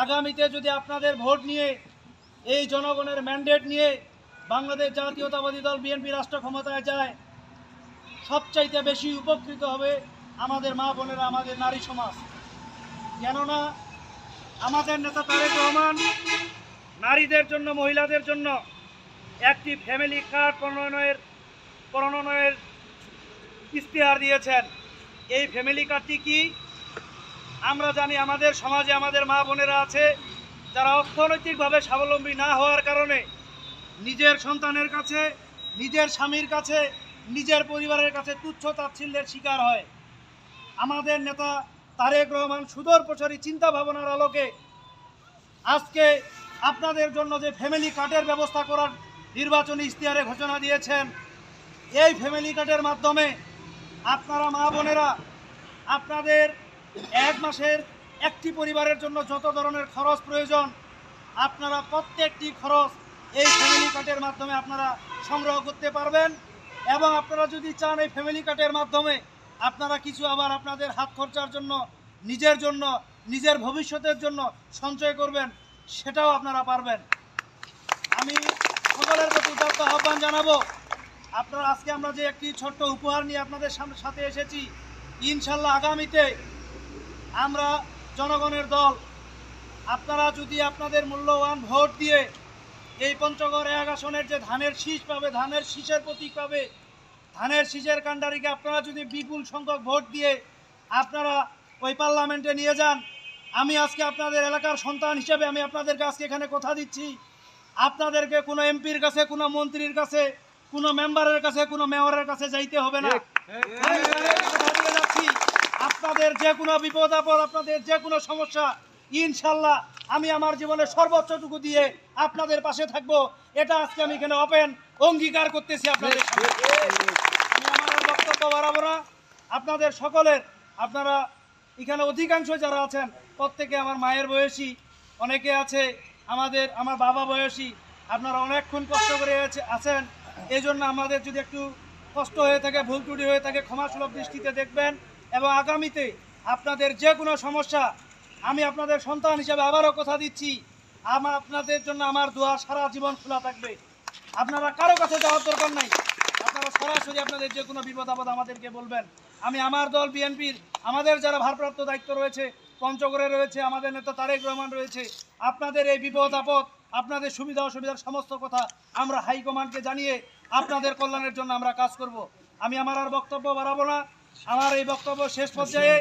আগামীতে যদি আপনাদের ভোট নিয়ে এই জনগণের ম্যান্ডেট নিয়ে বাংলাদেশ জাতীয়তাবাদী দল বিএনপি রাষ্ট্র ক্ষমতায় যায়, সবচাইতে বেশি উপকৃত হবে আমাদের মা বোনেরা, আমাদের নারী সমাজ। কেননা আমাদের নেতা তারেক রহমান নারীদের জন্য, মহিলাদের জন্য একটি ফ্যামিলি কার্ড প্রণয়নের ইশতেহার দিয়েছেন। এই ফ্যামিলি কার্ডটি কি? আমরা জানি আমাদের সমাজে আমাদের মা বোনেরা আছে যারা অর্থনৈতিকভাবে স্বাবলম্বী না হওয়ার কারণে নিজের সন্তানের কাছে, নিজের স্বামীর কাছে, নিজের পরিবারের কাছে তুচ্ছ তাচ্ছিল্যের শিকার হয়। আমাদের নেতা তারেক রহমান সুদূরপ্রসারী চিন্তা ভাবনার আলোকে আজকে আপনাদের জন্য যে ফ্যামিলি কার্ডের ব্যবস্থা করার নির্বাচনী ইশতেহারে ঘোষণা দিয়েছেন, এই ফ্যামিলি কার্ডের মাধ্যমে আপনারা মা বোনেরা আপনাদের এক মাসের একটি পরিবারের জন্য যত ধরনের খরচ প্রয়োজন, আপনারা প্রত্যেকটি খরচ এই ফ্যামিলি কার্ডের মাধ্যমে আপনারা সংগ্রহ করতে পারবেন। এবং আপনারা যদি চান এই ফ্যামিলি কার্ডের মাধ্যমে আপনারা কিছু আবার আপনাদের হাত খরচার জন্য, নিজের ভবিষ্যতের জন্য সঞ্চয় করবেন, সেটাও আপনারা পারবেন। আমি সকলের প্রতি উদাত্ত আহ্বান জানাবো, আপনারা আজকে আমরা যে একটি ছোট্ট উপহার নিয়ে আপনাদের সাথে এসেছি, ইনশাল্লাহ আগামীতে আমরা জনগণের দল, আপনারা যদি আপনাদের মূল্যবান ভোট দিয়ে এই পঞ্চগড় ১ আসনের যে ধানের শীষ পাবে, ধানের শীষের প্রতীক পাবে, ধানের শীষের কাণ্ডারিকে আপনারা যদি বিপুল সংখ্যক ভোট দিয়ে আপনারা ওই পার্লামেন্টে নিয়ে যান, আমি আজকে আপনাদের এলাকার সন্তান হিসেবে আমি আপনাদেরকে আজকে এখানে কথা দিচ্ছি, আপনাদেরকে কোনো এমপির কাছে, কোনো মন্ত্রীর কাছে, কোনো মেম্বারের কাছে, কোনো মেয়রের কাছে যাইতে হবে না। যাচ্ছি আপনাদের যে কোনো বিপদ আপদ, আপনাদের যে কোনো সমস্যা, ইনশাল্লাহ আমি আমার জীবনের সর্বোচ্চটুকু দিয়ে আপনাদের পাশে থাকবো। এটা আজকে আমি এখানে ওপেন অঙ্গীকার করতেছি আপনাদের সামনে। আমি আমার বক্তব্য বাড়াবো না। আপনাদের সকলের, আপনারা এখানে অধিকাংশ যারা আছেন প্রত্যেকে আমার মায়ের বয়সী, অনেকে আছে আমার বাবা বয়সী, আপনারা অনেকক্ষণ কষ্ট করে আছেন। এই জন্য আমাদের যদি একটু কষ্ট হয়ে থাকে, ভুল ত্রুটি হয়ে থাকে, ক্ষমাসুলভ দৃষ্টিতে দেখবেন। এবং আগামীতে আপনাদের যে কোনো সমস্যা, আমি আপনাদের সন্তান হিসেবে আবারও কথা দিচ্ছি, আপনাদের জন্য আমার দোয়া সারা জীবন খোলা থাকবে। আপনারা কারো কাছে যাওয়ার দরকার নাই, আপনারা সরাসরি আপনাদের যে কোনো বিপদ আপদ আমাদেরকে বলবেন। আমি আমার দল বিএনপির, আমাদের যারা ভারপ্রাপ্ত দায়িত্ব রয়েছে, পঞ্চগড়ে রয়েছে, আমাদের নেতা তারেক রহমান রয়েছে, আপনাদের এই বিপদ আপদ, আপনাদের সুবিধা অসুবিধার সমস্ত কথা আমরা হাইকমান্ডকে জানিয়ে আপনাদের কল্যাণের জন্য আমরা কাজ করব। আমি আমার আর বক্তব্য বাড়াবো না। আমার এই বক্তব্য শেষ পর্যায়ে